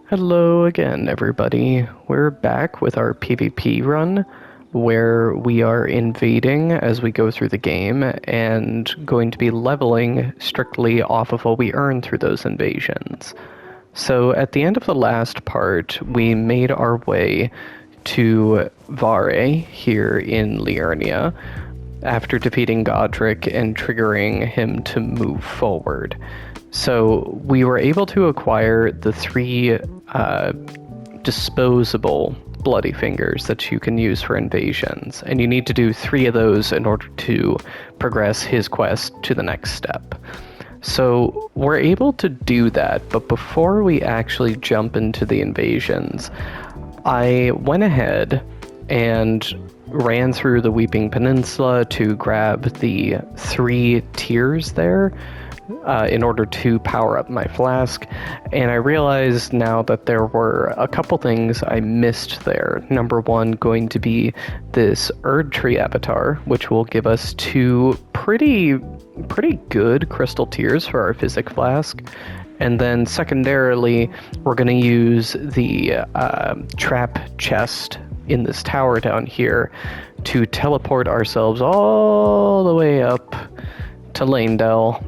Hello again, everybody. We're back with our PvP run, where we are invading as we go through the game and going to be leveling strictly off of what we earn through those invasions. So at the end of the last part, we made our way to Vare here in Liurnia after defeating Godric and triggering him to move forward. So we were able to acquire the three disposable bloody fingers that you can use for invasions, and you need to do 3 of those in order to progress his quest to the next step. So we're able to do that, but before we actually jump into the invasions, I went ahead and ran through the Weeping Peninsula to grab the 3 tiers there in order to power up my flask, and I realized now that there were a couple things I missed there. Number one going to be this Erd Tree avatar, which will give us 2 pretty good crystal tiers for our physic flask. And then secondarily, we're going to use the trap chest in this tower down here to teleport ourselves all the way up to Lanedell,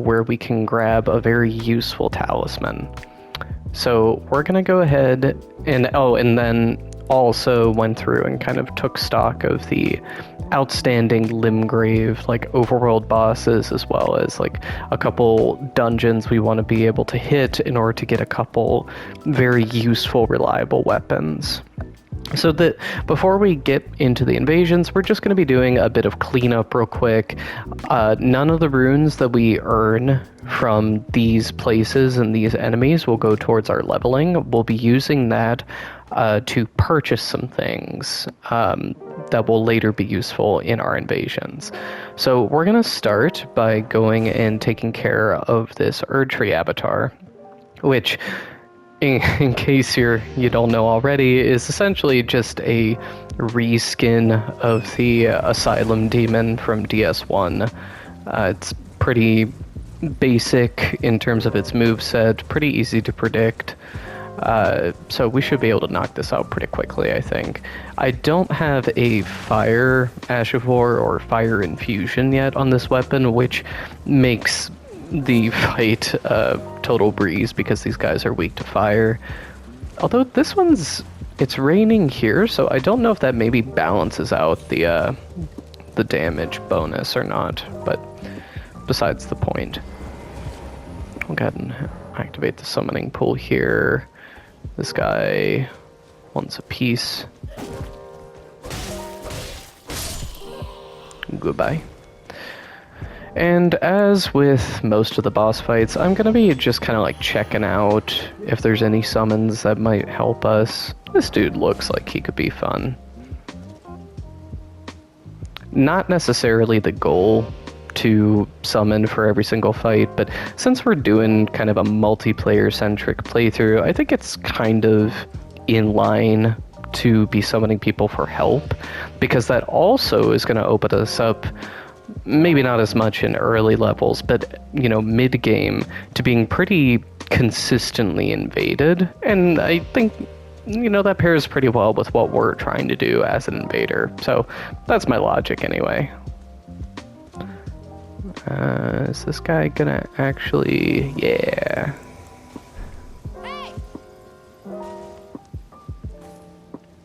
where we can grab a very useful talisman. So we're going to go ahead and then also went through and kind of took stock of the outstanding Limgrave, like, overworld bosses, as well as like a couple dungeons we want to be able to hit in order to get a couple very useful, reliable weapons. So that before we get into the invasions, we're just going to be doing a bit of cleanup real quick. None of the runes that we earn from these places and these enemies will go towards our leveling. We'll be using that to purchase some things that will later be useful in our invasions. So we're going to start by going and taking care of this Erd Tree avatar, which, in case you don't know already, is essentially just a reskin of the Asylum Demon from DS1. It's pretty basic in terms of its moveset, pretty easy to predict. So we should be able to knock this out pretty quickly, I think. I don't have a Fire Ashivore or Fire Infusion yet on this weapon, which makes the fight total breeze because these guys are weak to fire. Although this it's raining here, so I don't know if that maybe balances out the damage bonus or not, but besides the point. I'll go ahead and activate the summoning pool here. This guy wants a piece. Goodbye. And as with most of the boss fights, I'm going to be just kind of like checking out if there's any summons that might help us. This dude looks like he could be fun. Not necessarily the goal to summon for every single fight, but since we're doing kind of a multiplayer-centric playthrough, I think it's kind of in line to be summoning people for help, because that also is going to open us up, maybe not as much in early levels, but, mid-game, to being pretty consistently invaded. And I think, that pairs pretty well with what we're trying to do as an invader. So that's my logic anyway. Is this guy gonna actually... Yeah. Hey!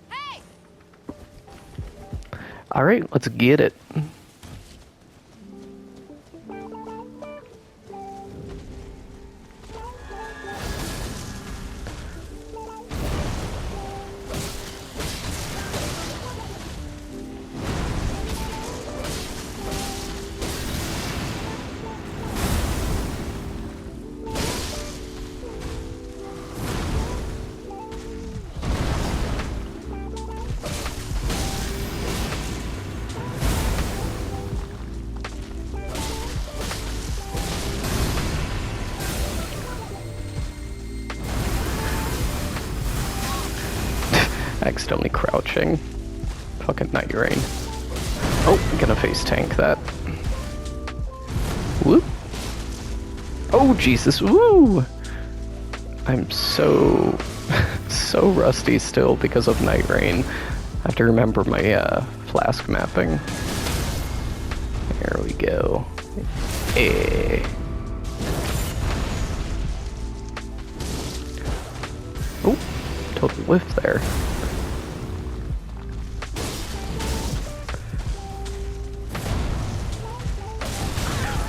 Hey! Alright, let's get it. Accidentally crouching. Fucking Night Rain. Oh, gonna face tank that. Whoop. Oh, Jesus. Woo! I'm so, so rusty still because of Night Rain. I have to remember my flask mapping. There we go. Eh. Oh, total whiff there.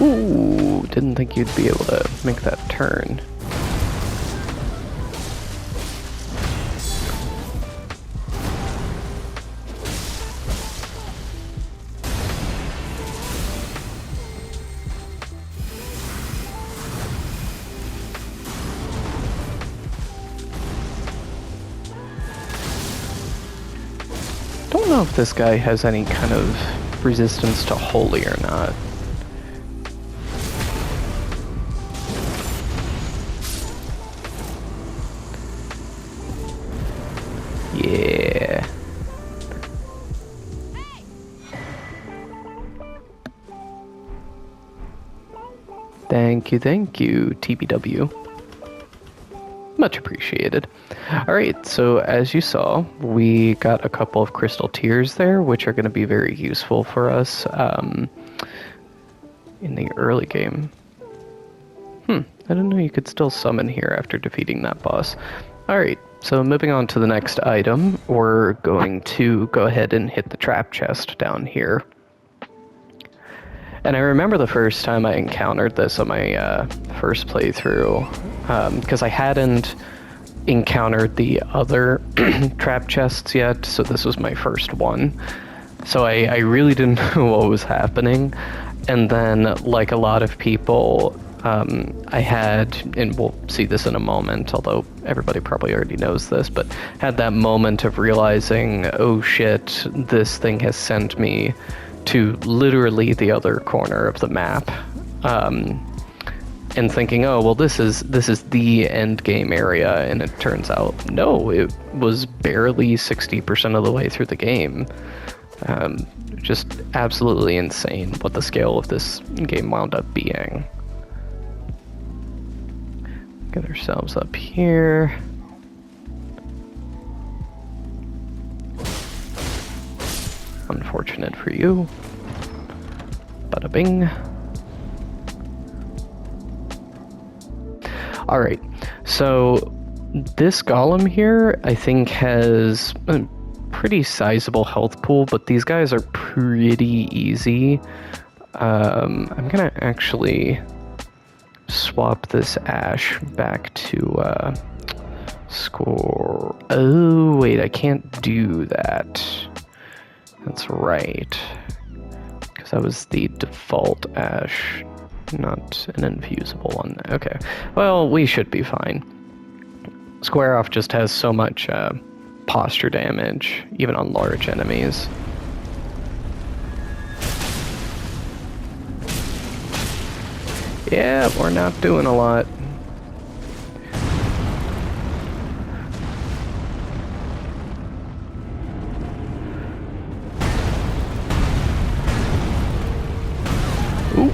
Ooh, didn't think you'd be able to make that turn. Don't know if this guy has any kind of resistance to holy or not. Yeah. Thank you, TBW. Much appreciated. Alright, so as you saw, we got a couple of crystal tears there, which are going to be very useful for us in the early game. I didn't know you could still summon here after defeating that boss. Alright, so moving on to the next item, we're going to go ahead and hit the trap chest down here. And I remember the first time I encountered this on my first playthrough, because I hadn't encountered the other trap chests yet, so this was my first one. So I really didn't know what was happening. And then, like a lot of people, I had, and we'll see this in a moment, although everybody probably already knows this, but had that moment of realizing, oh shit, this thing has sent me to literally the other corner of the map, and thinking, oh well, this is the end game area, and it turns out no, it was barely 60% of the way through the game. Just absolutely insane what the scale of this game wound up being. Get ourselves up here. Unfortunate for you. Bada bing. Alright, so this golem here, I think, has a pretty sizable health pool, but these guys are pretty easy. I'm gonna actually swap this ash back to score. Oh, wait, I can't do that. That's right, because that was the default ash, not an infusible one. Okay, well, we should be fine. Square off just has so much posture damage, even on large enemies. Yeah, we're not doing a lot. Ooh.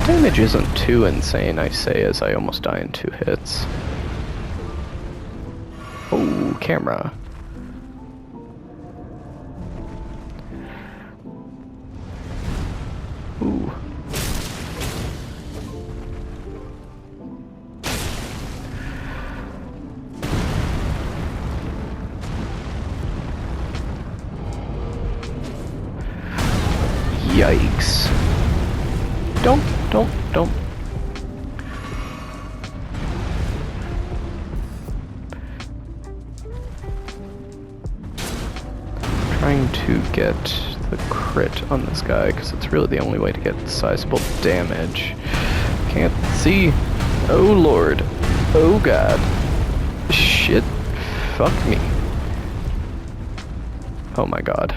Damage isn't too insane, I say, as I almost die in 2 hits. Oh, camera. Ooh. Yikes. Don't. Trying to get the crit on this guy, because it's really the only way to get sizable damage. Can't see. Oh lord. Oh god. Shit. Fuck me. Oh my god.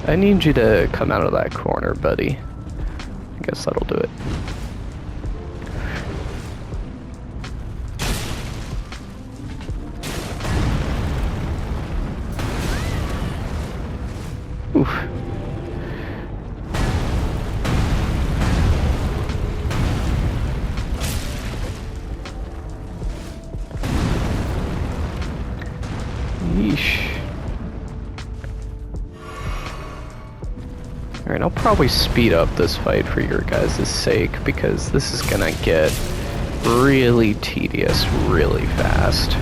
I need you to come out of that corner, buddy. I guess that'll do it. Oof. Alright, I'll probably speed up this fight for your guys' sake, because this is gonna get really tedious really fast.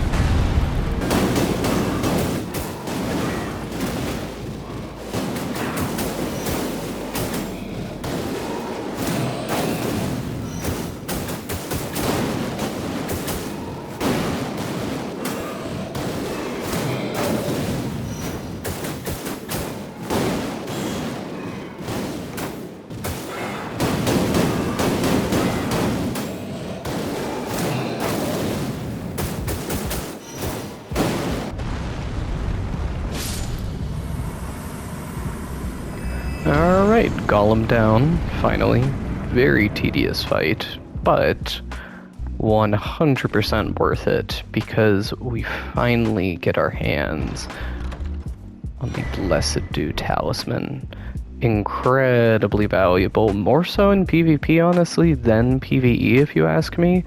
Alright, Golem down, finally. Very tedious fight, but 100% worth it because we finally get our hands on the Blessed Dew Talisman. Incredibly valuable, more so in PvP honestly than PvE if you ask me,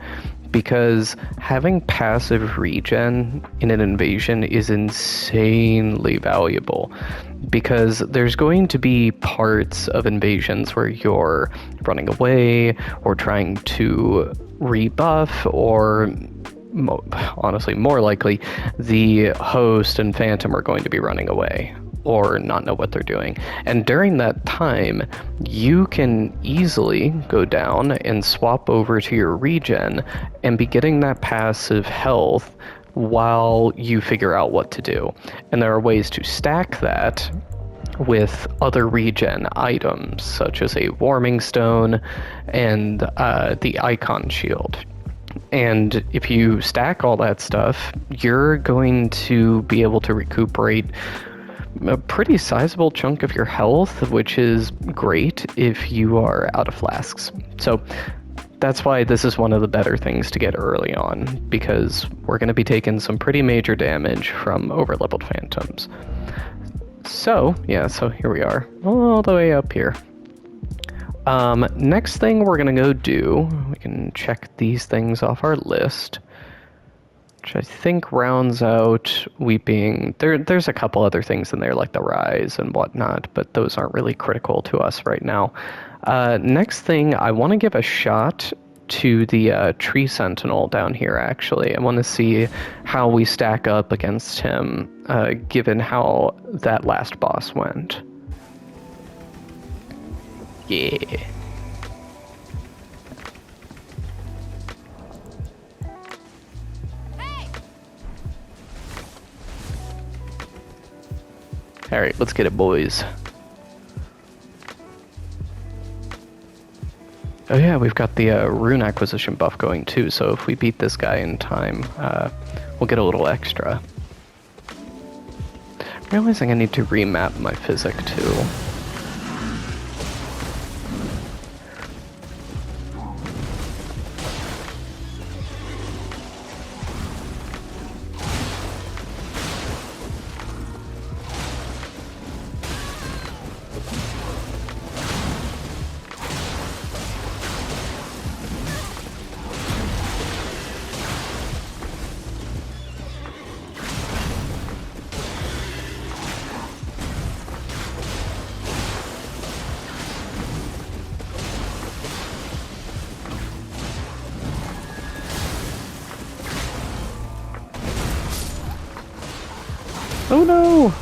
because having passive regen in an invasion is insanely valuable. Because there's going to be parts of invasions where you're running away or trying to rebuff, or honestly, more likely, the host and phantom are going to be running away or not know what they're doing. And during that time, you can easily go down and swap over to your regen and be getting that passive health while you figure out what to do. And there are ways to stack that with other regen items, such as a warming stone and the icon shield. And if you stack all that stuff, you're going to be able to recuperate a pretty sizable chunk of your health, which is great if you are out of flasks. So that's why this is one of the better things to get early on, because we're going to be taking some pretty major damage from overleveled phantoms. So, yeah, so here we are, all the way up here. Next thing we're going to go do, we can check these things off our list, which I think rounds out Weeping. There's a couple other things in there, like the Rise and whatnot, but those aren't really critical to us right now. Next thing, I want to give a shot to the Tree Sentinel down here, actually. I want to see how we stack up against him, given how that last boss went. Yeah. Alright, let's get it, boys. Oh yeah, we've got the rune acquisition buff going too, so if we beat this guy in time, we'll get a little extra. I'm realizing I need to remap my physic too. Oh no!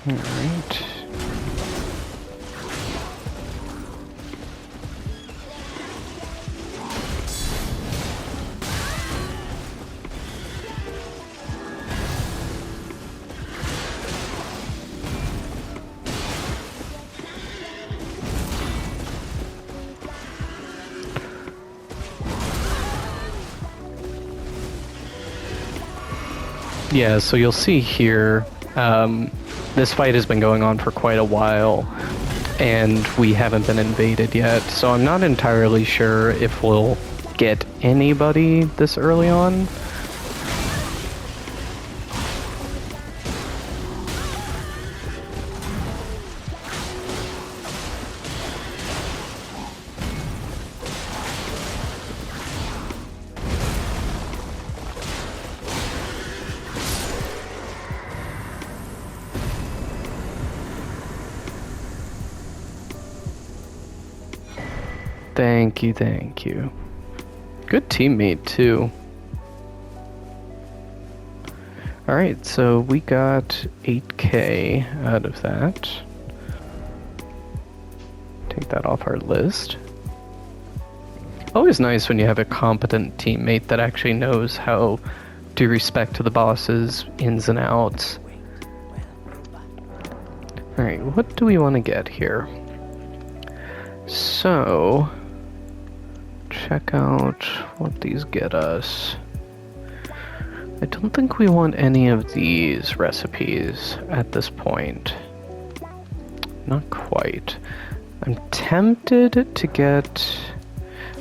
Alright. Yeah, so you'll see here, this fight has been going on for quite a while, and we haven't been invaded yet, so I'm not entirely sure if we'll get anybody this early on. Thank you, thank you. Good teammate, too. Alright, so we got 8k out of that. Take that off our list. Always nice when you have a competent teammate that actually knows how to respect the boss's ins and outs. Alright, what do we want to get here? So, check out what these get us. I don't think we want any of these recipes at this point. Not quite. I'm tempted to get...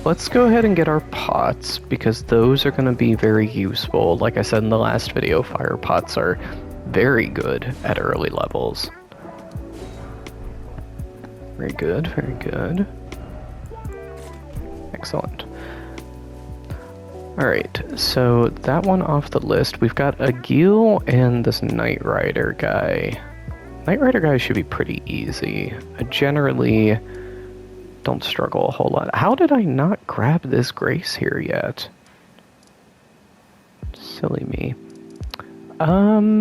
Let's go ahead and get our pots, because those are going to be very useful. Like I said in the last video, fire pots are very good at early levels. Very good, very good. Excellent. Alright, so that one off the list. We've got a Gil and this Knight Rider guy. Knight Rider guy should be pretty easy. I generally don't struggle a whole lot. How did I not grab this Grace here yet? Silly me. Let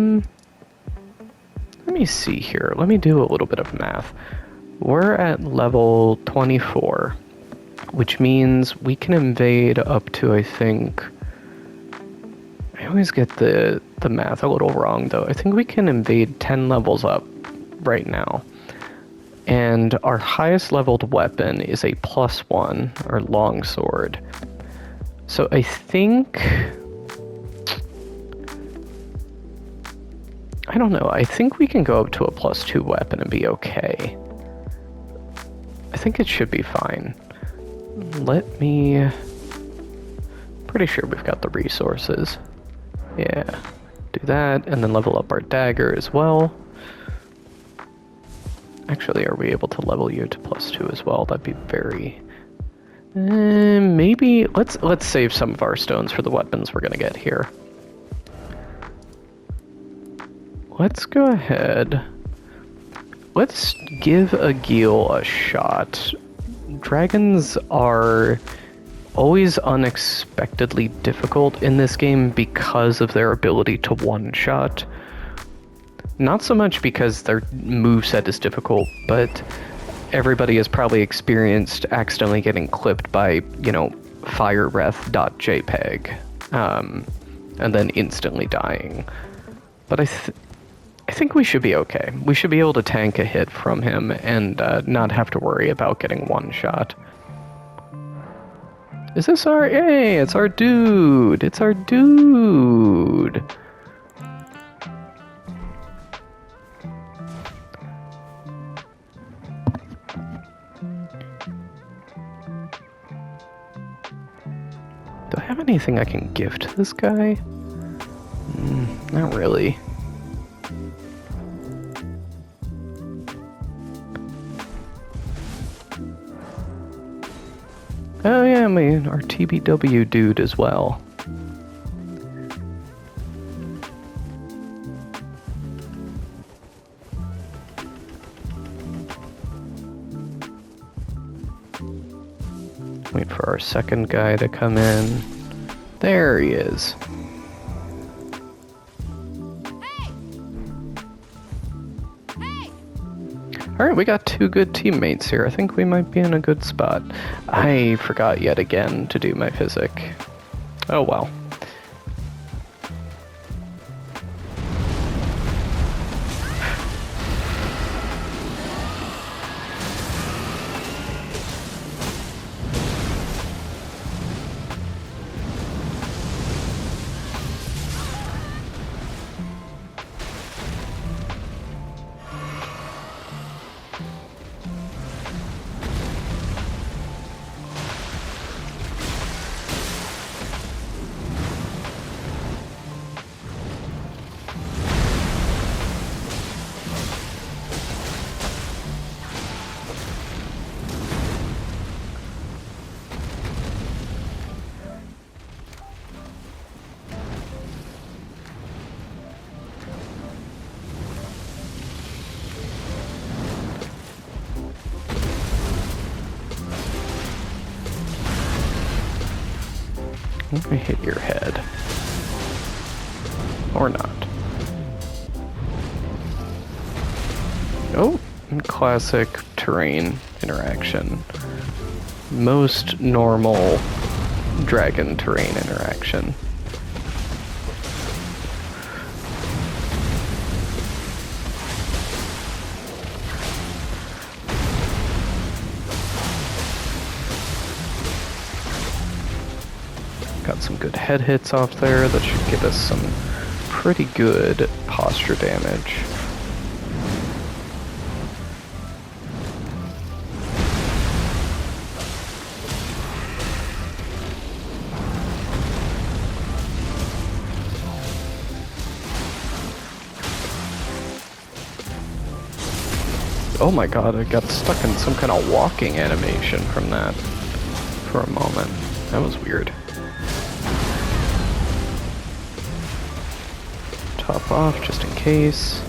me see here. Let me do a little bit of math. We're at level 24, which means we can invade up to, I think... I always get the math a little wrong, though. I think we can invade 10 levels up right now. And our highest leveled weapon is a +1, or longsword. So I think... I don't know. I think we can go up to a +2 weapon and be okay. I think it should be fine. Let me... Pretty sure we've got the resources. Yeah. Do that, and then level up our dagger as well. Actually, are we able to level you to +2 as well? That'd be very... maybe... Let's save some of our stones for the weapons we're gonna get here. Let's go ahead. Let's give a Gil a shot. Dragons are always unexpectedly difficult in this game because of their ability to one-shot. Not so much because their moveset is difficult, but everybody has probably experienced accidentally getting clipped by, you know, firereth.jpg, and then instantly dying. But I think we should be okay. We should be able to tank a hit from him and not have to worry about getting one shot. Is this our... Hey, it's our dude! It's our dude! Do I have anything I can give to this guy? Not really. Oh yeah, I mean, our TBW dude as well. Wait for our second guy to come in. There he is. Alright, we got two good teammates here. I think we might be in a good spot. I forgot yet again to do my physic. Oh well. I'm gonna hit your head. Or not. Oh, classic terrain interaction. Most normal dragon terrain interaction. Got some good head hits off there that should give us some pretty good posture damage. Oh my god, I got stuck in some kind of walking animation from that for a moment. That was weird. Top off just in case.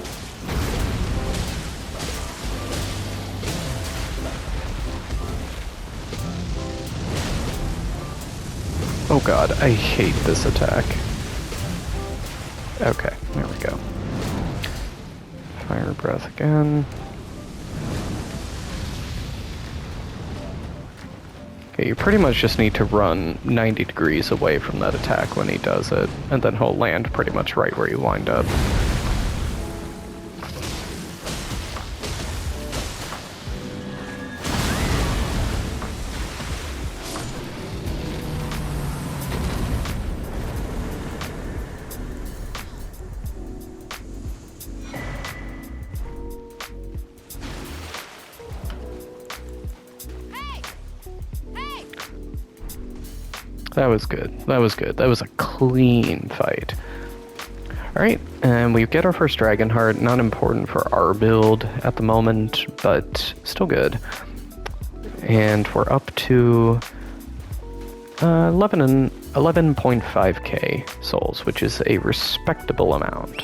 Oh god, I hate this attack. Okay, there we go. Fire breath again. Okay, you pretty much just need to run 90 degrees away from that attack when he does it, and then he'll land pretty much right where you wind up. That was good. That was good. That was a clean fight. Alright, and we get our first Dragon Heart. Not important for our build at the moment, but still good. And we're up to 11.5k souls, which is a respectable amount.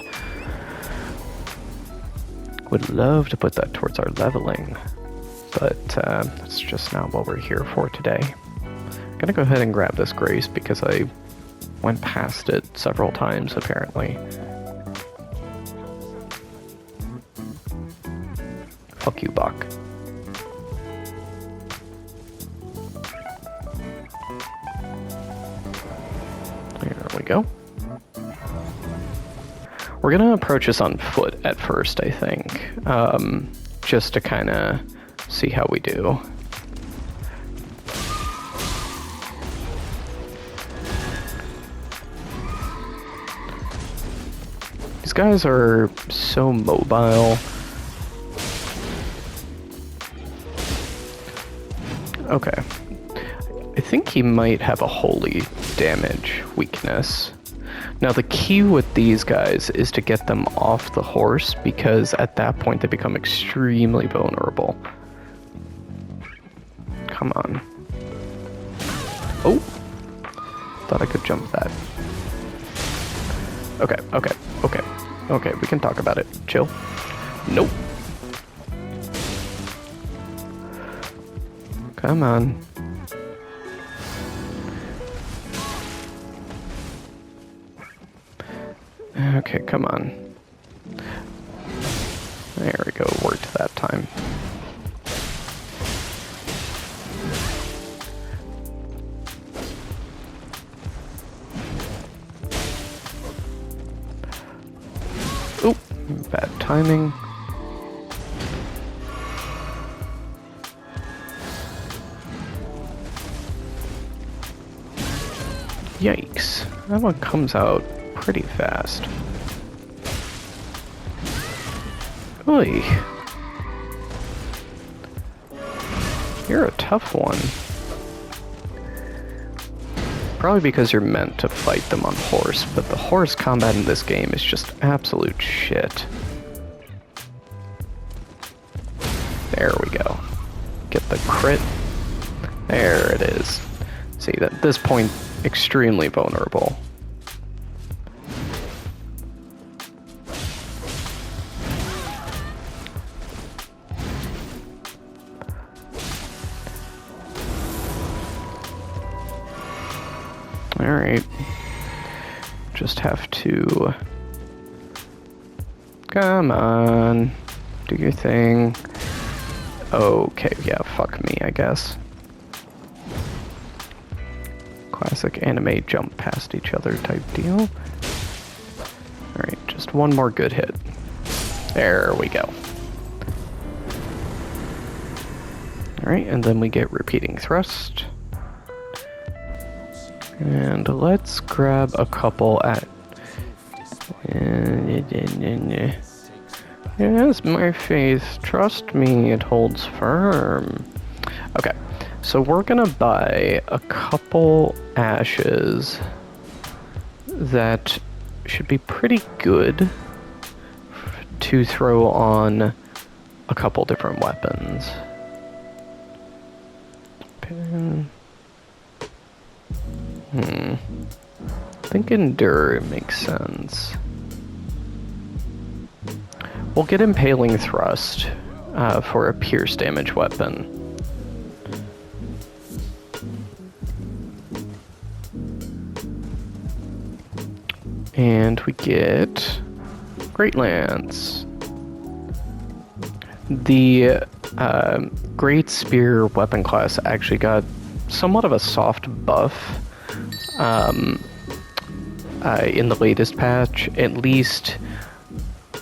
Would love to put that towards our leveling, but that's just not what we're here for today. I'm gonna go ahead and grab this Grace because I went past it several times apparently. Fuck you, Buck. There we go. We're gonna approach this on foot at first, I think, just to kind of see how we do. These guys are so mobile. Okay. I think he might have a holy damage weakness. Now the key with these guys is to get them off the horse, because at that point they become extremely vulnerable. Come on. Oh! Thought I could jump that. Okay, okay, okay. Okay, we can talk about it. Chill. Nope. Come on. Okay, come on. There we go, worked that time. Oop, bad timing. Yikes, that one comes out pretty fast. Oy. You're a tough one. Probably because you're meant to fight them on horse, but the horse combat in this game is just absolute shit. There we go. Get the crit. There it is. See, at this point, extremely vulnerable. Alright. Just have to... Come on. Do your thing. Okay, yeah, fuck me, I guess. Classic anime jump past each other type deal. Alright, just one more good hit. There we go. Alright, and then we get repeating thrust. And let's grab a couple at... Yes, my faith. Trust me, it holds firm. Okay, so we're gonna buy a couple ashes that should be pretty good to throw on a couple different weapons. I think Endure makes sense. We'll get Impaling Thrust for a pierce damage weapon. And we get Great Lance. The Great Spear weapon class actually got somewhat of a soft buff in the latest patch. At least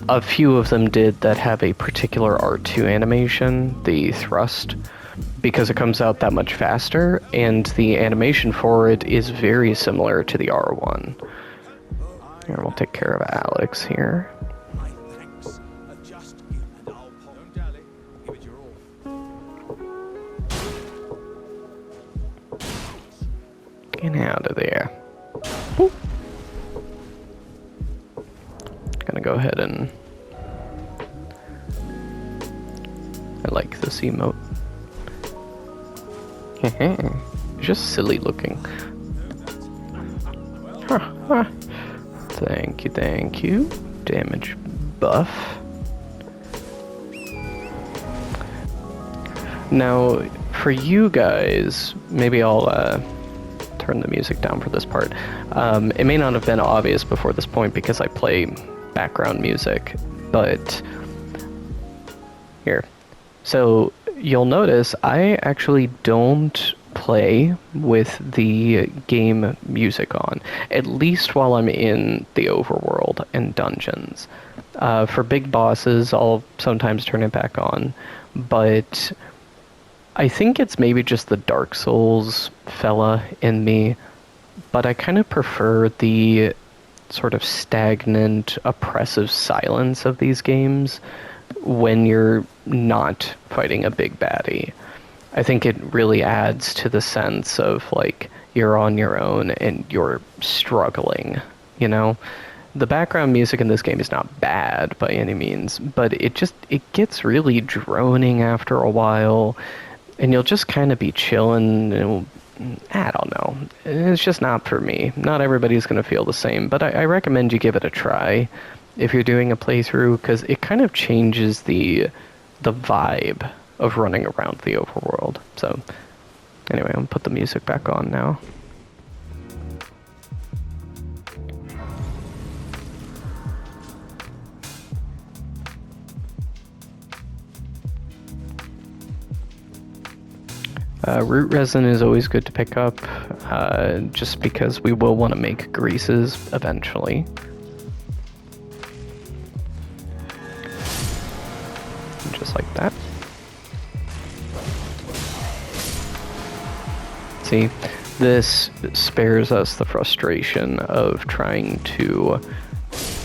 a few of them did that have a particular R2 animation, the thrust, because it comes out that much faster, and the animation for it is very similar to the R1. Here, we'll take care of Alex here. Get out of there. Boop. Gonna go ahead and... I like this emote. It's just silly looking. Thank you, thank you. Damage buff. Now, for you guys, maybe I'll turn the music down for this part. It may not have been obvious before this point because I play background music, but here. So you'll notice I actually don't play with the game music on, at least while I'm in the overworld and dungeons. For big bosses, I'll sometimes turn it back on, but I think it's maybe just the Dark Souls fella in me, but I kind of prefer the sort of stagnant, oppressive silence of these games when you're not fighting a big baddie. I think it really adds to the sense of, like, you're on your own and you're struggling, you know? The background music in this game is not bad by any means, but it gets really droning after a while, and you'll just kind of be chilling, and I don't know. It's just not for me. Not everybody's going to feel the same, but I recommend you give it a try if you're doing a playthrough, because it kind of changes the vibe of running around the overworld. So, anyway, I'm going to put the music back on now. Root resin is always good to pick up, just because we will want to make greases eventually. Just like that. See, this spares us the frustration of trying to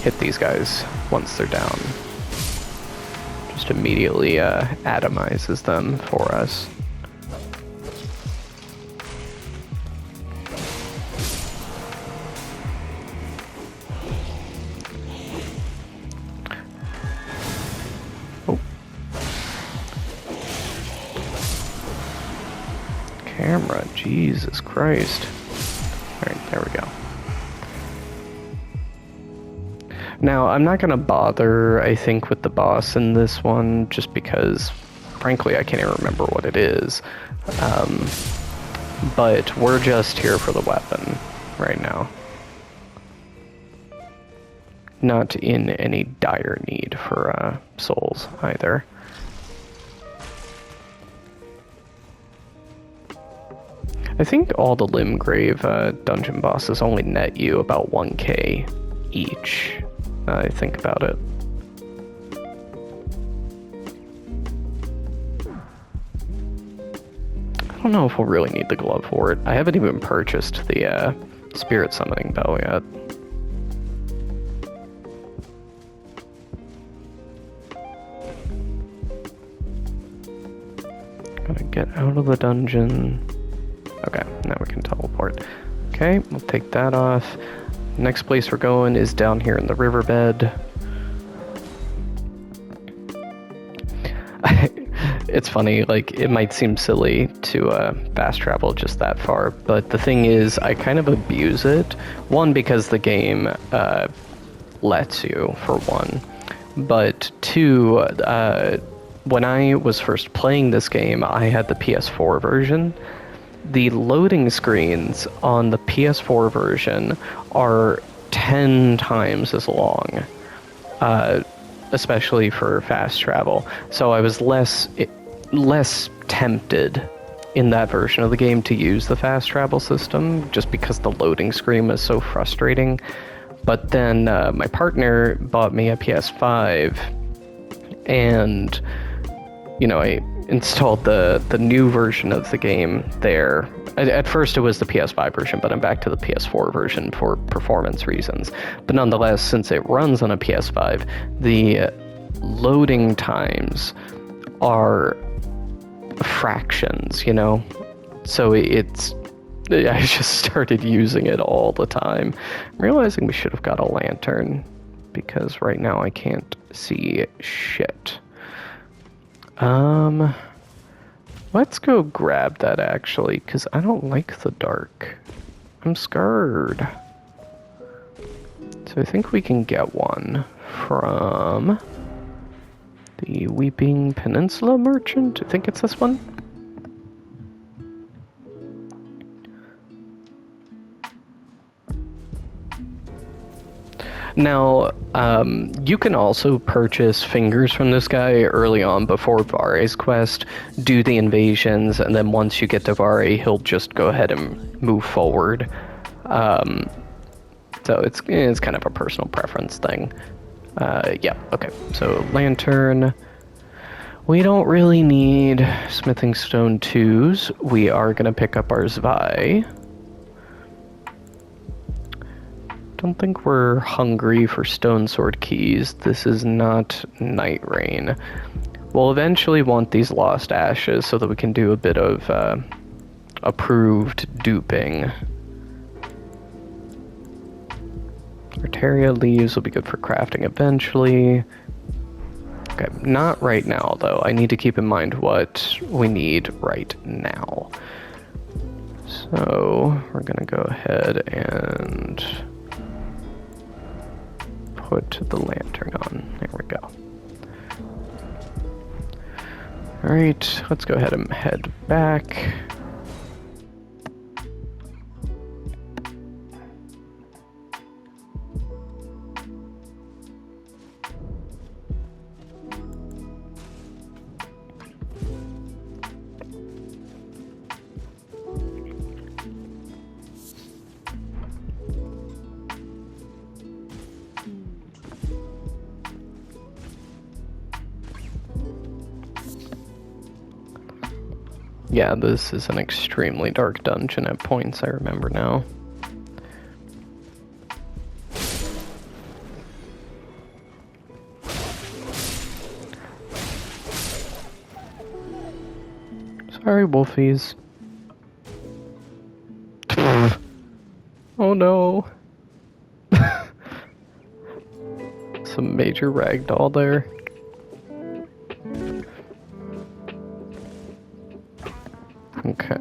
hit these guys once they're down. Just immediately atomizes them for us. Camera, Jesus Christ. Alright, there we go. Now, I'm not gonna bother, I think, with the boss in this one, just because, frankly, I can't even remember what it is. But we're just here for the weapon. right now. Not in any dire need for souls either. I think all the Limgrave dungeon bosses only net you about 1k each. I think about it. I don't know if we'll really need the glove for it. I haven't even purchased the spirit summoning bow yet. Gotta get out of the dungeon. Okay, now we can teleport. Okay, we'll take that off. Next place we're going is down here in the riverbed. It's funny, like, it might seem silly to fast travel just that far, but the thing is, I kind of abuse it. One, because the game lets you, for one. But two, when I was first playing this game, I had the PS4 version. The loading screens on the PS4 version are 10 times as long, especially for fast travel. So I was less tempted in that version of the game to use the fast travel system, just because the loading screen was so frustrating. But then my partner bought me a PS5, and I installed the new version of the game there. At first it was the PS5 version, but I'm back to the PS4 version for performance reasons. But nonetheless, since it runs on a PS5, the loading times are fractions, So I just started using it all the time. I'm realizing we should have got a lantern, because right now I can't see shit. Let's go grab that, actually, because I don't like the dark. I'm scared. So I think we can get one from the Weeping Peninsula Merchant. I think it's this one. Now, you can also purchase fingers from this guy early on before Vare's quest, do the invasions, and then once you get to Vare, he'll just go ahead and move forward. So it's kind of a personal preference thing. Yeah, okay, so lantern. We don't really need smithing stone 2s. We are going to pick up our Zwei. Don't think we're hungry for stone sword keys. This is not Night Rain. We'll eventually want these lost ashes so that we can do a bit of approved duping. Arteria leaves will be good for crafting eventually. Okay, not right now though. I need to keep in mind what we need right now. So we're gonna go ahead and put the lantern on. There we go. Alright, let's go ahead and head back. Yeah, this is an extremely dark dungeon at points, I remember now. Sorry, wolfies. Oh no. Some major ragdoll there. Okay.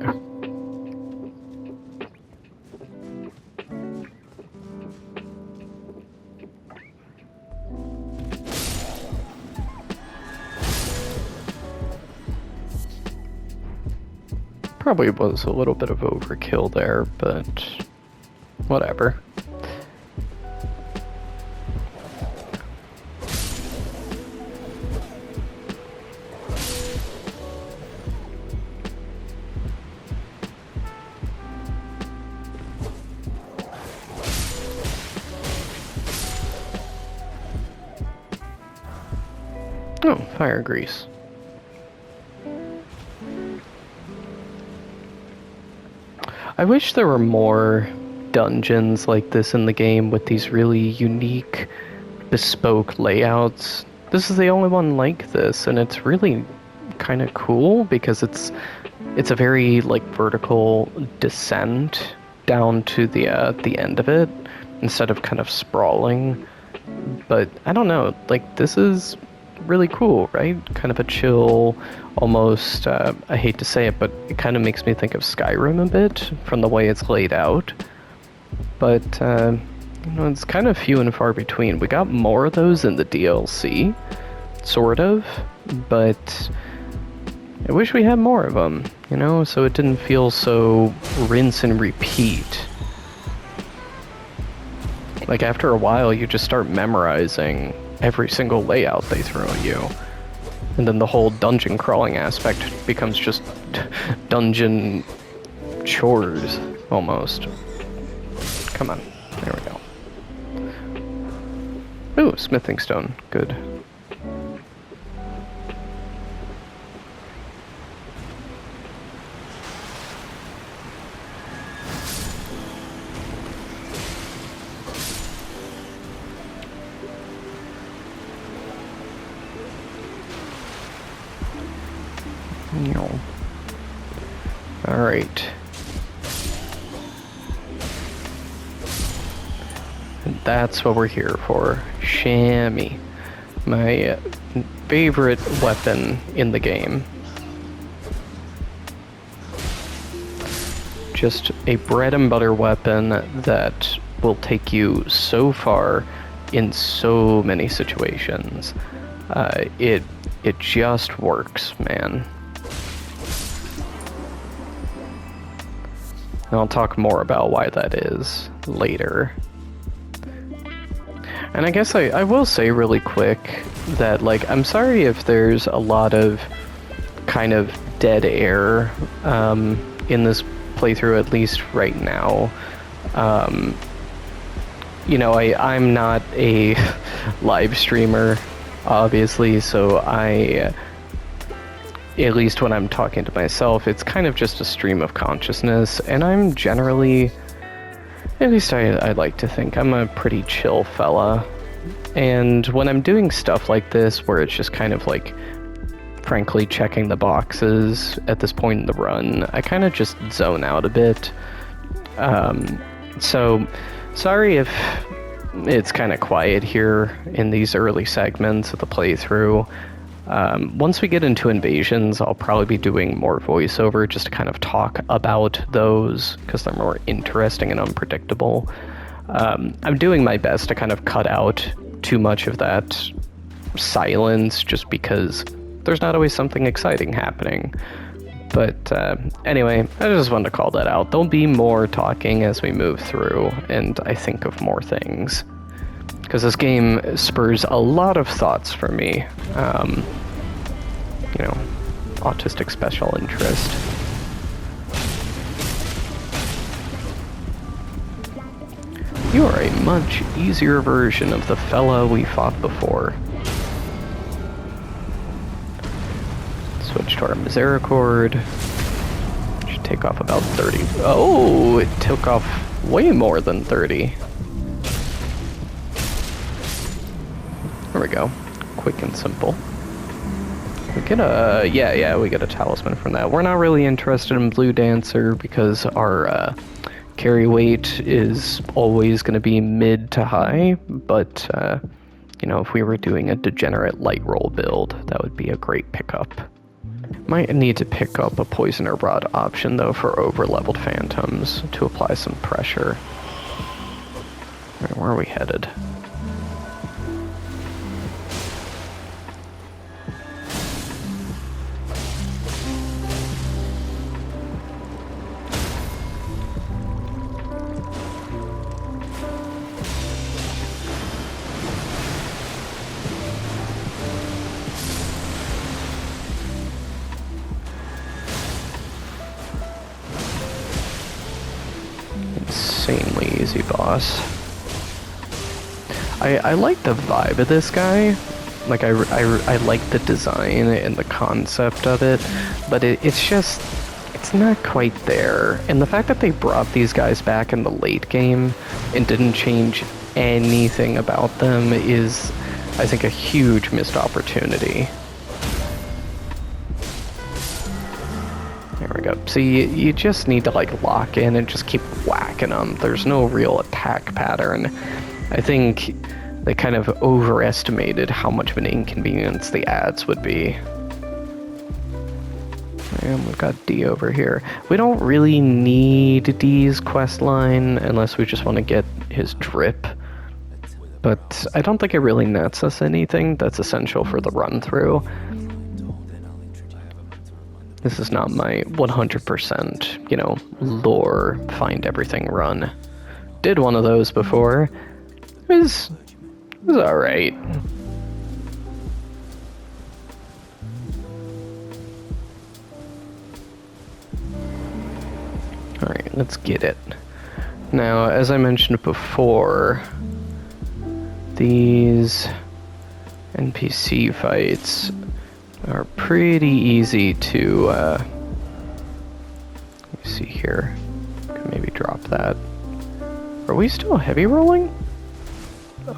Probably was a little bit of overkill there, but whatever. Oh, fire grease. I wish there were more dungeons like this in the game with these really unique, bespoke layouts. This is the only one like this, and it's really kind of cool because it's a very like vertical descent down to the end of it instead of kind of sprawling. But I don't know, like this is really cool, right? Kind of a chill, almost, I hate to say it, but it kind of makes me think of Skyrim a bit from the way it's laid out. But, you know, it's kind of few and far between. We got more of those in the DLC, sort of, but I wish we had more of them, you know, so it didn't feel so rinse and repeat. Like, after a while, you just start memorizing every single layout they throw at you. And then the whole dungeon crawling aspect becomes just dungeon chores, almost. Come on. There we go. Ooh, smithing stone. Good. Alright. And that's what we're here for. Chamois. My favorite weapon in the game. Just a bread and butter weapon that will take you so far in so many situations. It just works, man. And I'll talk more about why that is later. And I guess I will say really quick that, like, I'm sorry if there's a lot of kind of dead air in this playthrough, at least right now. You know, I'm not a live streamer, obviously, so at least when I'm talking to myself, it's kind of just a stream of consciousness, and I'm generally, at least I like to think, I'm a pretty chill fella. And when I'm doing stuff like this, where it's just kind of like, frankly, checking the boxes at this point in the run, I kind of just zone out a bit. So, sorry if it's kind of quiet here in these early segments of the playthrough. Once we get into invasions, I'll probably be doing more voiceover just to kind of talk about those, because they're more interesting and unpredictable. I'm doing my best to kind of cut out too much of that silence, just because there's not always something exciting happening. But anyway, I just wanted to call that out. There'll be more talking as we move through, and I think of more things. Because this game spurs a lot of thoughts for me. You know, autistic special interest. You are a much easier version of the fella we fought before. Switch to our Misericord. Should take off about 30. Oh, it took off way more than 30. There we go. Quick and simple. We get a... yeah, we get a talisman from that. We're not really interested in Blue Dancer because our carry weight is always going to be mid to high, but, you know, if we were doing a degenerate light roll build, that would be a great pickup. Might need to pick up a Poisoner Rod option, though, for over-leveled phantoms to apply some pressure. Alright, where are we headed? insanely easy boss. I like the vibe of this guy. Like, I like the design and the concept of it, but it's not quite there. And the fact that they brought these guys back in the late game and didn't change anything about them is, I think, a huge missed opportunity. There we go. So you just need to, like, lock in and just keep whacking them. There's no real attack pattern. I think they kind of overestimated how much of an inconvenience the ads would be. And we've got D over here. We don't really need D's quest line unless we just want to get his drip. But I don't think it really nets us anything that's essential for the run-through. This is not my 100%, you know, lore, find everything run. Did one of those before. It was alright. Alright, let's get it. Now, as I mentioned before, these NPC fights are pretty easy to, let me see here. Can maybe drop that. Are we still heavy rolling?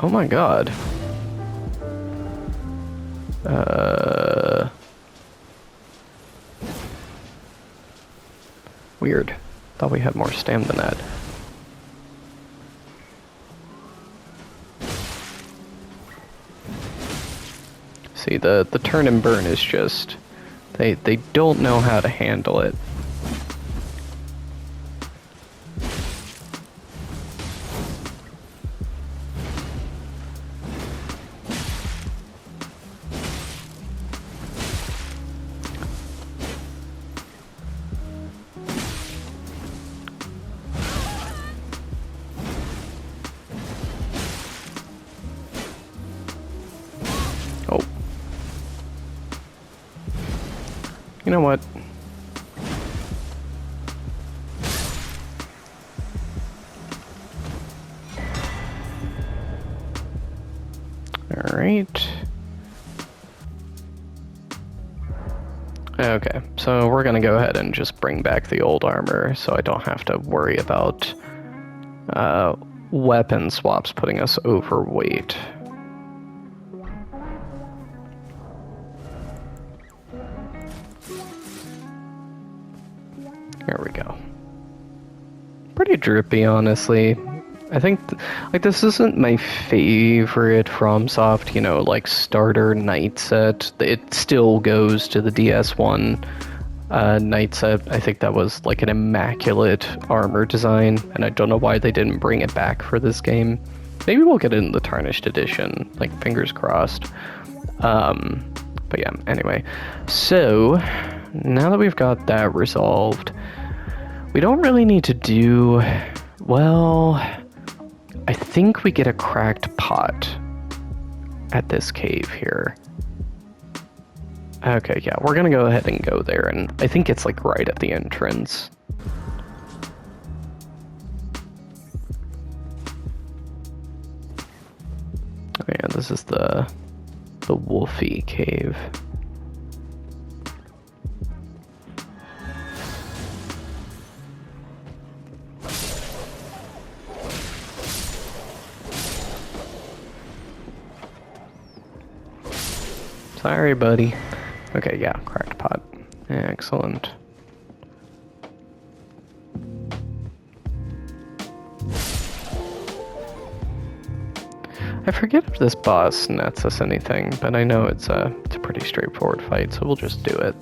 Oh my god. Weird. Thought we had more stam than that. See, the turn and burn is just... They don't know how to handle it. Oh. You know what? Alright. Okay, so we're gonna go ahead and just bring back the old armor so I don't have to worry about weapon swaps putting us overweight. There we go. Pretty drippy, honestly. I think, like, this isn't my favorite FromSoft, you know, like, starter knight set. It still goes to the DS1 knight set. I think that was, like, an immaculate armor design, and I don't know why they didn't bring it back for this game. Maybe we'll get it in the Tarnished Edition, like, fingers crossed. But yeah, anyway. So, now that we've got that resolved, we don't really need to do... Well, I think we get a cracked pot at this cave here. Okay, yeah, we're gonna go ahead and go there, and I think it's like right at the entrance. Oh yeah, this is the Wolfie cave. Sorry, buddy. Okay, yeah, cracked pot. Excellent. I forget if this boss nets us anything, but I know it's a pretty straightforward fight, so we'll just do it.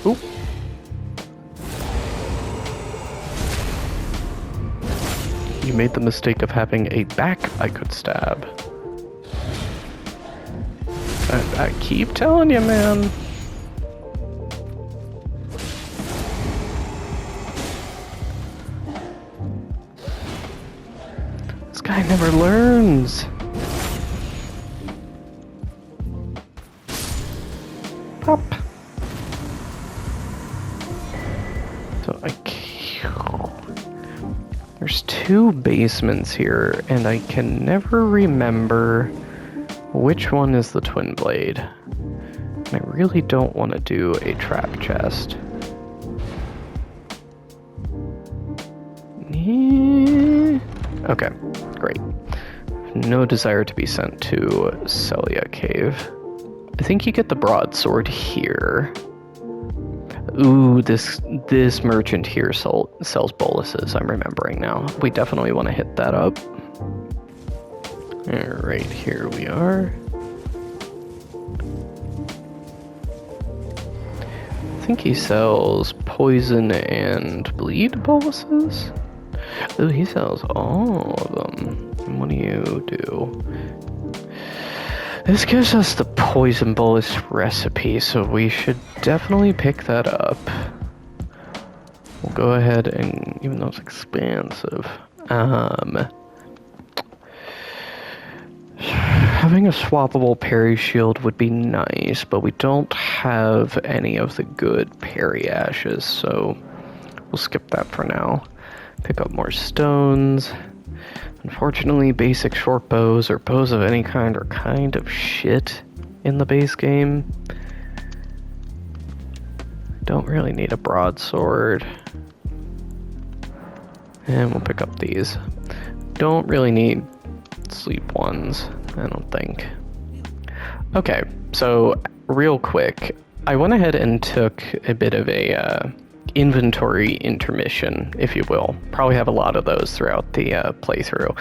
Oop. You made the mistake of having a back I could stab. I keep telling you, man. This guy never learns. Pop. So there's two basements here, and I can never remember which one is the twin blade. And I really don't want to do a trap chest. Okay, great. No desire to be sent to Celia Cave. I think you get the broadsword here. Ooh, this merchant here sells boluses, I'm remembering now. We definitely want to hit that up. Alright, here we are. I think he sells poison and bleed boluses? Ooh, he sells all of them. And what do you do? This gives us the poison bolus recipe, so we should definitely pick that up. We'll go ahead and, even though it's expensive, having a swappable parry shield would be nice, but we don't have any of the good parry ashes, so we'll skip that for now. Pick up more stones. Unfortunately, basic short bows or bows of any kind are kind of shit in the base game. Don't really need a broadsword. And we'll pick up these. Don't really need sleep ones, I don't think. Okay, so real quick, I went ahead and took a bit of a inventory intermission, if you will. Probably have a lot of those throughout the playthrough.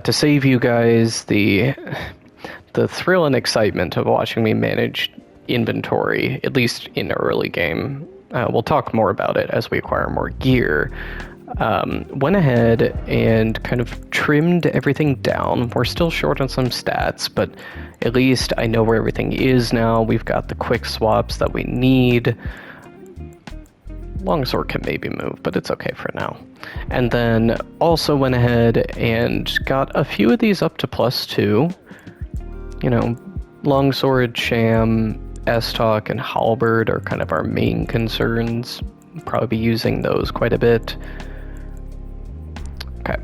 To save you guys the thrill and excitement of watching me manage inventory, at least in early game. We'll talk more about it as we acquire more gear. Went ahead and kind of trimmed everything down. We're still short on some stats, but at least I know where everything is now. We've got the quick swaps that we need. Longsword can maybe move, but it's okay for now. And then also went ahead and got a few of these up to +2. You know, longsword, sham, S-Talk, and halberd are kind of our main concerns. Probably be using those quite a bit. Okay.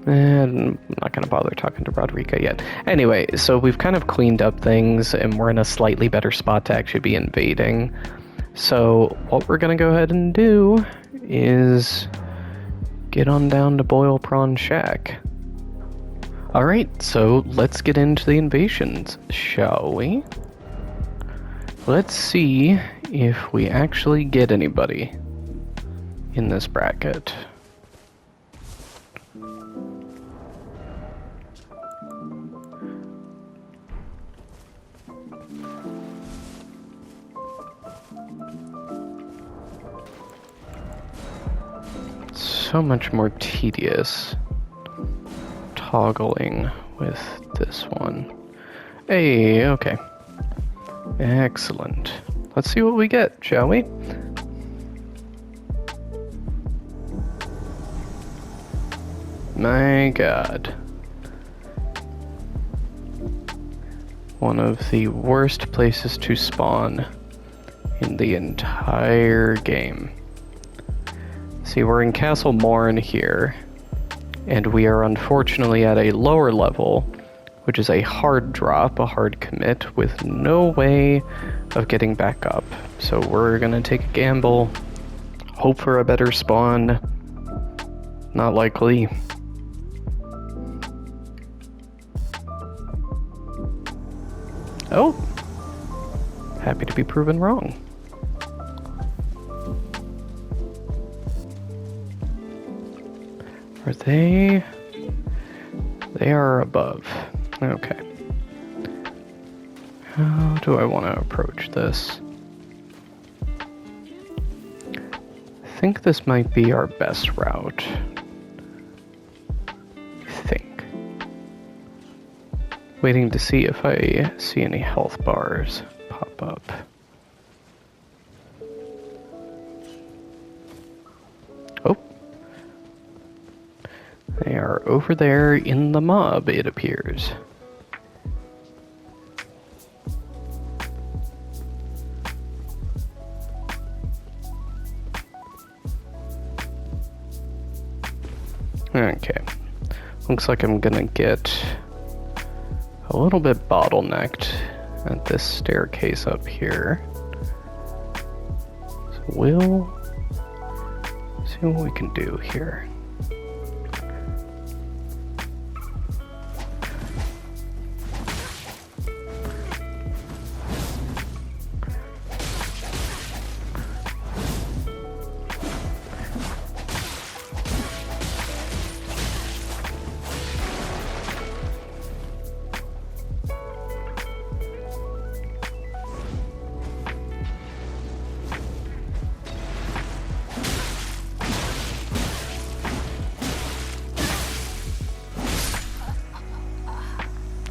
And I'm not going to bother talking to Rodrigo yet. Anyway, so we've kind of cleaned up things, and we're in a slightly better spot to actually be invading. So what we're going to go ahead and do is get on down to Boil Prawn Shack. Alright, so let's get into the invasions, shall we? Let's see if we actually get anybody in this bracket. So much more tedious toggling with this one. Hey, okay. Excellent. Let's see what we get, shall we? My god. One of the worst places to spawn in the entire game. See, we're in Castle Morn here, and we are unfortunately at a lower level, which is a hard drop, a hard commit, with no way of getting back up. So we're gonna take a gamble, hope for a better spawn. Not likely. Oh! Happy to be proven wrong. Are they... They are above. Okay. How do I want to approach this? I think this might be our best route. I think. Waiting to see if I see any health bars pop up. Oh. They are over there in the mob, it appears. Okay. Looks like I'm gonna get a little bit bottlenecked at this staircase up here. So we'll see what we can do here.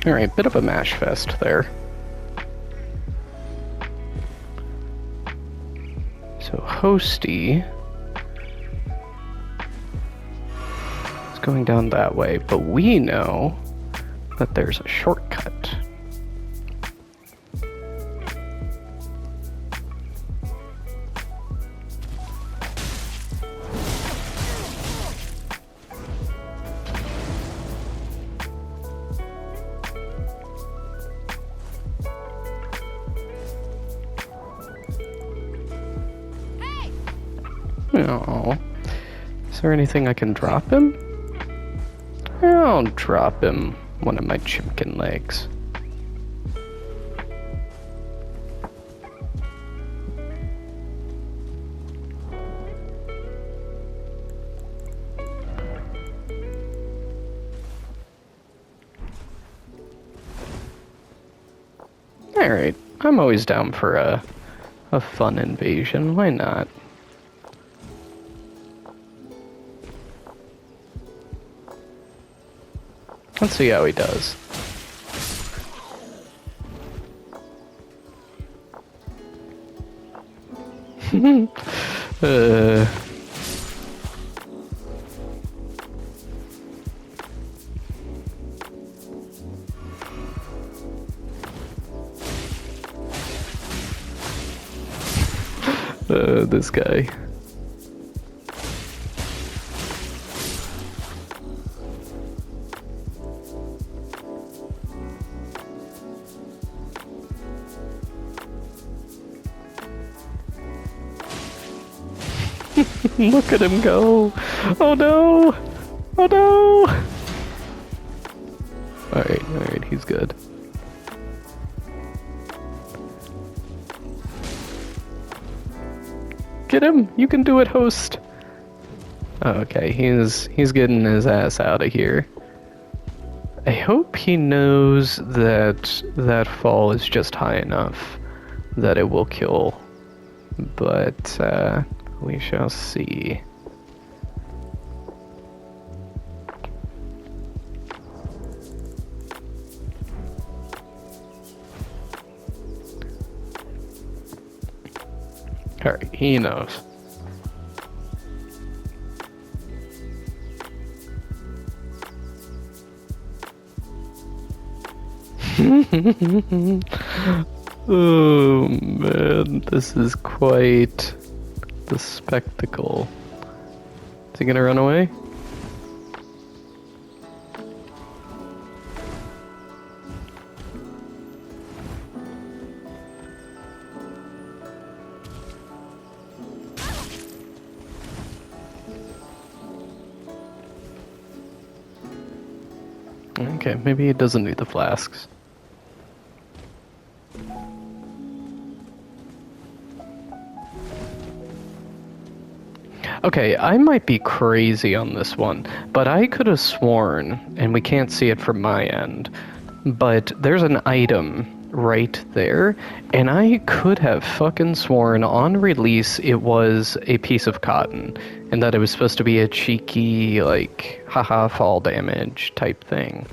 Alright, bit of a mash fest there. So Hosty is going down that way, but we know that there's a shortcut. Oh, is there anything I can drop him? I'll drop him one of my chicken legs. Alright, I'm always down for a fun invasion, why not? Let's see how he does. This guy. Look at him go! Oh no! Oh no! Alright, he's good. Get him! You can do it, host! Okay, he's getting his ass out of here. I hope he knows that that fall is just high enough that it will kill. But, we shall see. Alright, he knows. Oh man, this is quite the spectacle. Is he gonna run away? Okay, maybe he doesn't need the flasks. Okay, I might be crazy on this one, but I could have sworn, and we can't see it from my end, but there's an item right there, and I could have fucking sworn on release it was a piece of cotton, and that it was supposed to be a cheeky, like, haha, fall damage type thing.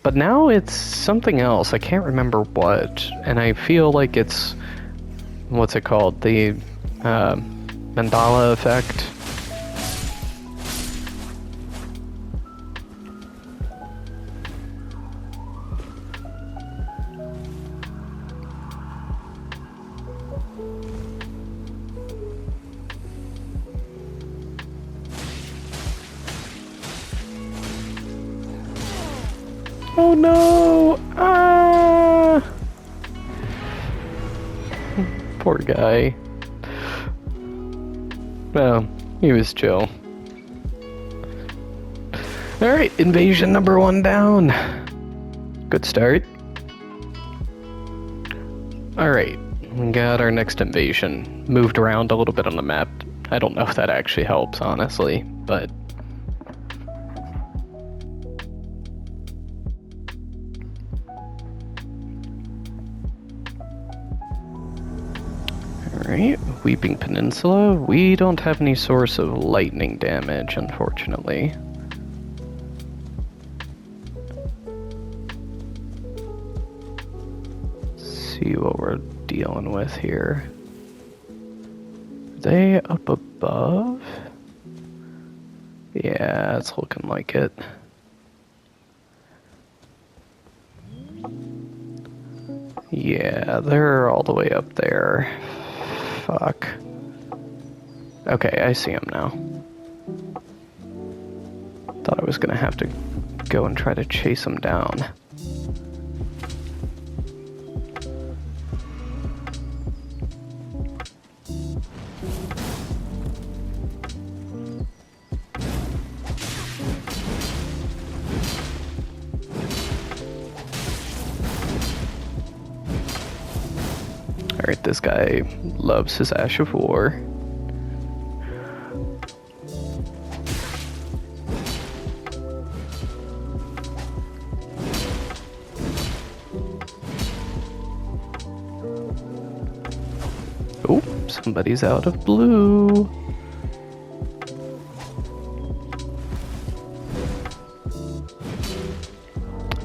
But now it's something else, I can't remember what, and I feel like it's, what's it called, the, Mandala effect. Oh no! Ah! Poor guy. Well, he was chill. Alright, invasion number 1 down. Good start. Alright, we got our next invasion. Moved around a little bit on the map. I don't know if that actually helps, honestly, but... Alright, Weeping Peninsula. We don't have any source of lightning damage, unfortunately. See what we're dealing with here. Are they up above? Yeah, it's looking like it. Yeah, they're all the way up there. Fuck. Okay, I see him now. Thought I was gonna have to go and try to chase him down. Alright, this guy loves his Ash of War. Oh, somebody's out of blue.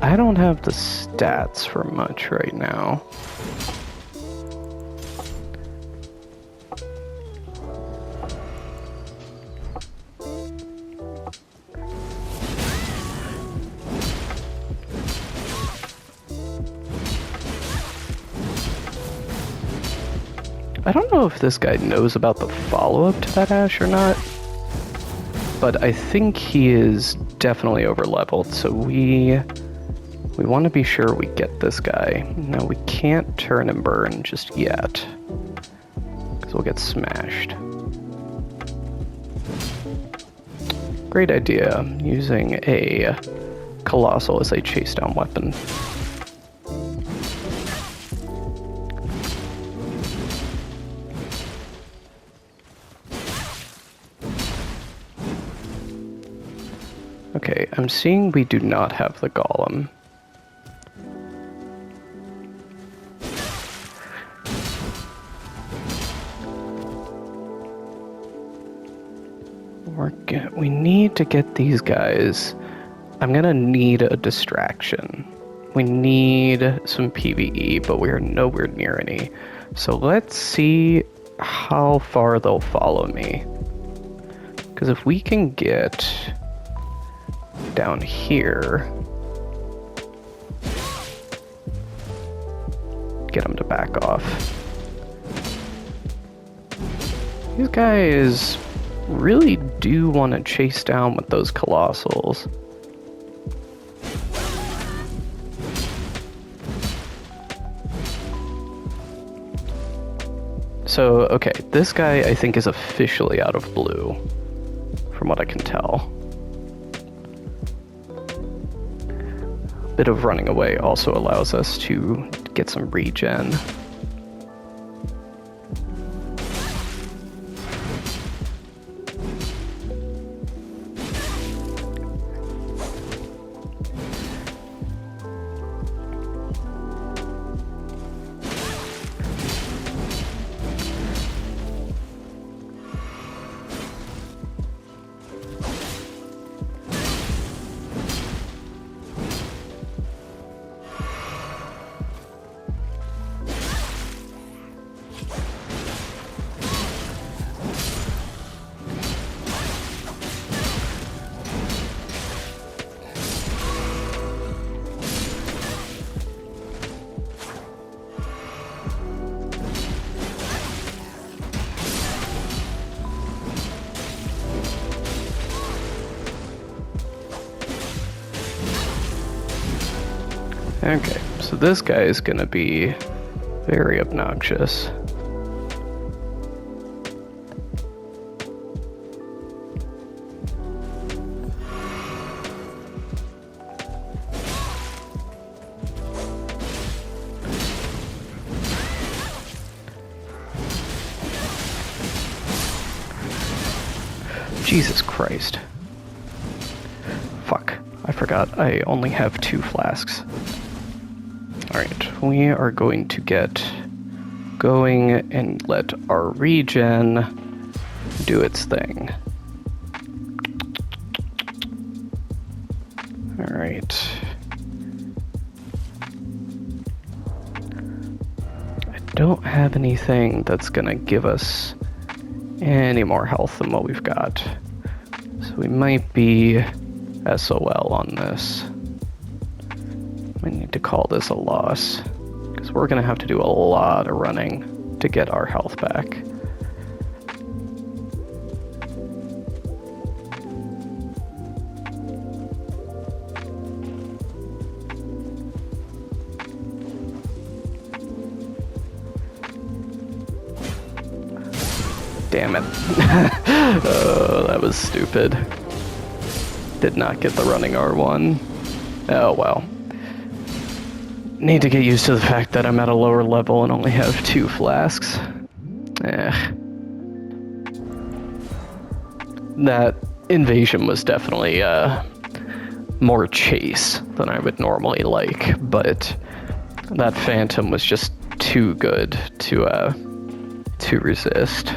I don't have the stats for much right now. I don't know if this guy knows about the follow-up to that Ash or not, but I think he is definitely over-leveled, so we want to be sure we get this guy. No, we can't turn and burn just yet, because we'll get smashed. Great idea, using a Colossal as a chase-down weapon. Okay, I'm seeing we do not have the Golem. We need to get these guys. I'm gonna need a distraction. We need some PvE, but we are nowhere near any. So let's see how far they'll follow me. Because if we can get down here, get them to back off. These guys really do want to chase down with those Colossals. So, okay, this guy I think is officially out of blue, from what I can tell. Bit of running away also allows us to get some regen. Okay, so this guy is gonna be very obnoxious. Jesus Christ. Fuck. I forgot I only have 2 flasks. Alright, we are going to get going and let our regen do its thing. Alright. I don't have anything that's gonna give us any more health than what we've got. So we might be SOL on this. We need to call this a loss, because we're going to have to do a lot of running to get our health back. Damn it. Oh, that was stupid. Did not get the running R1. Oh well. Need to get used to the fact that I'm at a lower level and only have 2 flasks. That invasion was definitely more chase than I would normally like, but that phantom was just too good to resist.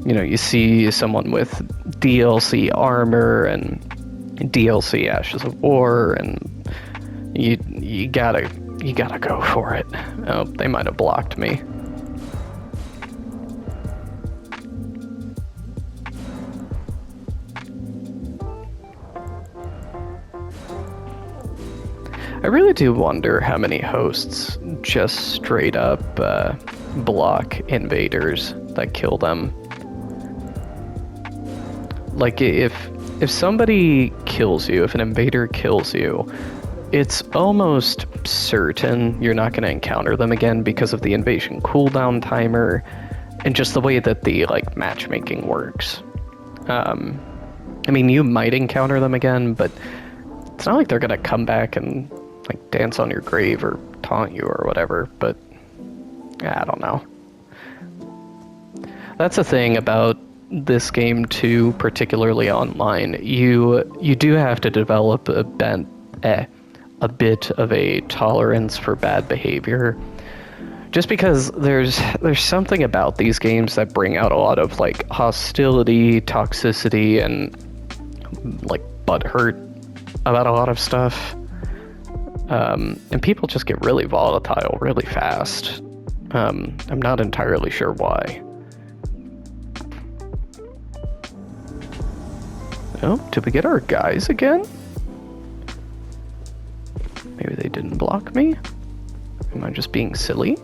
You know, you see someone with DLC armor and DLC Ashes of War, and you gotta go for it. Oh, they might have blocked me. I really do wonder how many hosts just straight up block invaders that kill them. Like, if somebody kills you, if an invader kills you, it's almost certain you're not going to encounter them again because of the invasion cooldown timer and just the way that the, like, matchmaking works. I mean, you might encounter them again, but it's not like they're going to come back and, like, dance on your grave or taunt you or whatever, but I don't know. That's the thing about this game too, particularly online. You do have to develop a bit of a tolerance for bad behavior, just because there's something about these games that bring out a lot of, like, hostility, toxicity, and, like, butthurt about a lot of stuff. And people just get really volatile really fast. I'm not entirely sure why. Oh, did we get our guys again? Maybe they didn't block me? Am I just being silly?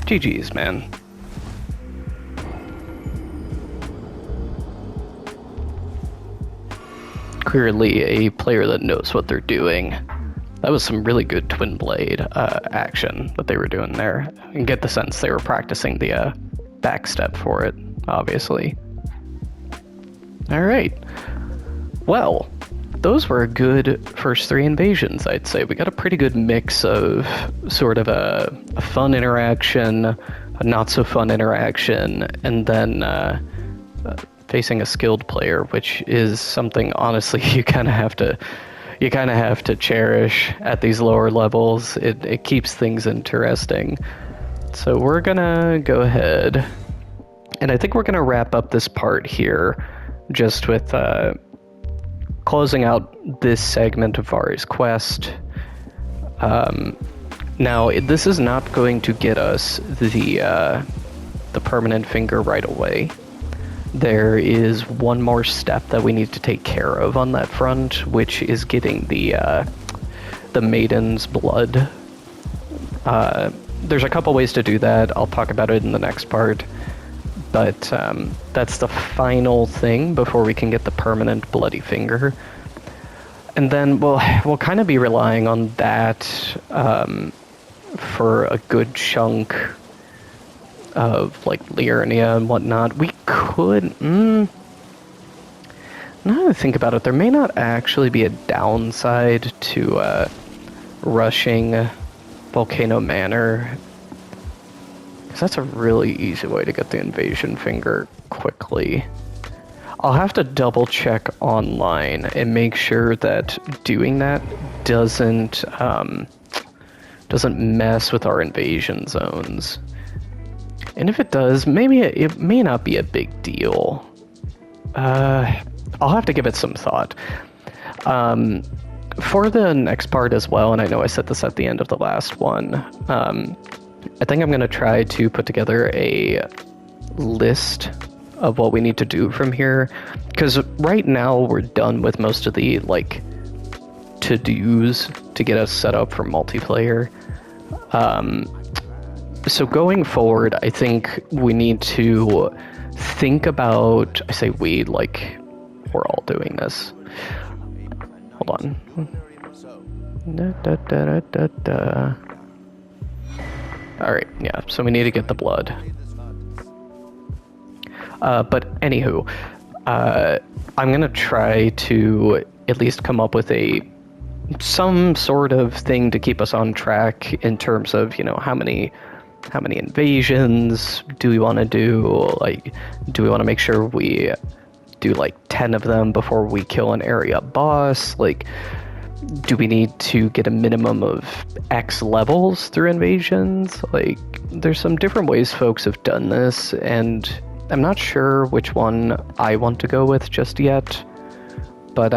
GG's, man. Clearly a player that knows what they're doing. That was some really good twin blade action that they were doing there. And get the sense they were practicing the backstep for it, obviously. Alright. Well, those were a good first 3 invasions, I'd say. We got a pretty good mix of sort of a fun interaction, a not so fun interaction, and then facing a skilled player, which is something honestly you kind of have to cherish at these lower levels. It keeps things interesting. So we're gonna go ahead, and I think we're gonna wrap up this part here just with closing out this segment of Vari's quest. Now, this is not going to get us the permanent finger right away. There is one more step that we need to take care of on that front, which is getting the Maiden's Blood. There's a couple ways to do that. I'll talk about it in the next part. But that's the final thing before we can get the permanent Bloody Finger. And then we'll kind of be relying on that for a good chunk of like Liurnia and whatnot. We could... now that I think about it, there may not actually be a downside to rushing Volcano Manor. Because that's a really easy way to get the invasion finger quickly. I'll have to double check online and make sure that doing that doesn't mess with our invasion zones. And if it does, maybe it may not be a big deal. I'll have to give it some thought. For the next part as well, and I know I said this at the end of the last one, I think I'm going to try to put together a list of what we need to do from here. Because right now we're done with most of the, like, to-dos to get us set up for multiplayer. So going forward, I think we need to think about... I say we, like, we're all doing this. Hold on. Alright, yeah, so we need to get the blood. But anywho, I'm gonna try to at least come up with some sort of thing to keep us on track in terms of, you know, how many invasions do we want to do? Like, do we want to make sure we do like 10 of them before we kill an area boss? Like, do we need to get a minimum of X levels through invasions? Like, there's some different ways folks have done this, and I'm not sure which one I want to go with just yet. But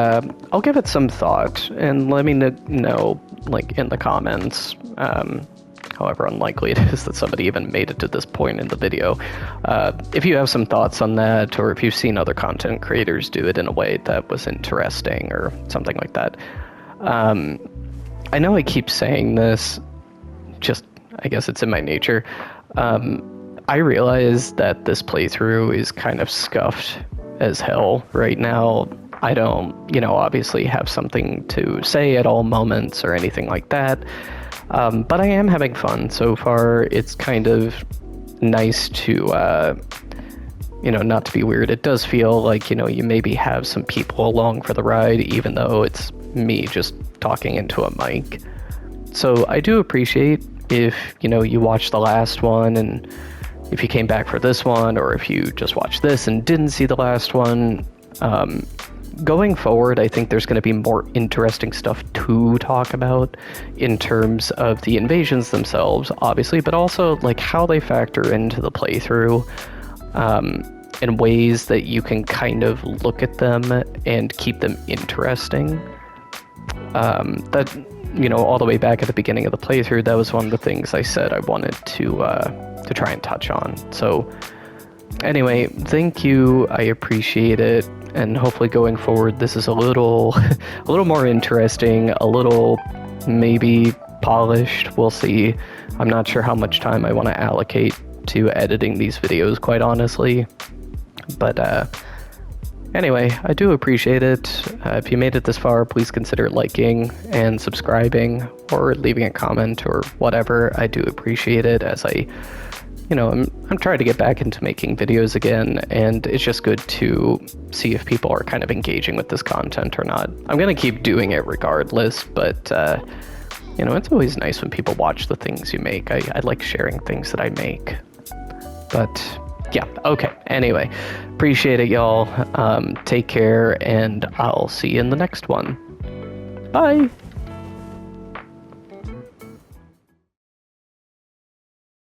I'll give it some thought, and let me know, like, in the comments, however unlikely it is that somebody even made it to this point in the video. If you have some thoughts on that, or if you've seen other content creators do it in a way that was interesting, or something like that. I know I keep saying this, just, I guess it's in my nature. I realize that this playthrough is kind of scuffed as hell right now. I don't, obviously have something to say at all moments or anything like that. But I am having fun so far. It's kind of nice to, not to be weird. It does feel like, you maybe have some people along for the ride, even though it's me just talking into a mic. So I do appreciate if, you watched the last one, and if you came back for this one, or if you just watched this and didn't see the last one. Going forward, I think there's going to be more interesting stuff to talk about in terms of the invasions themselves, obviously, but also like how they factor into the playthrough, in ways that you can kind of look at them and keep them interesting. That, all the way back at the beginning of the playthrough, that was one of the things I said I wanted to try and touch on. So anyway, thank you. I appreciate it. And hopefully going forward, this is a little more interesting, a little maybe polished. We'll see. I'm not sure how much time I want to allocate to editing these videos, quite honestly. But anyway, I do appreciate it. If you made it this far, please consider liking and subscribing or leaving a comment or whatever. I do appreciate it, as I'm trying to get back into making videos again, and it's just good to see if people are kind of engaging with this content or not. I'm going to keep doing it regardless, but it's always nice when people watch the things you make. I like sharing things that I make. But yeah, okay. Anyway, appreciate it, y'all. Take care, and I'll see you in the next one. Bye.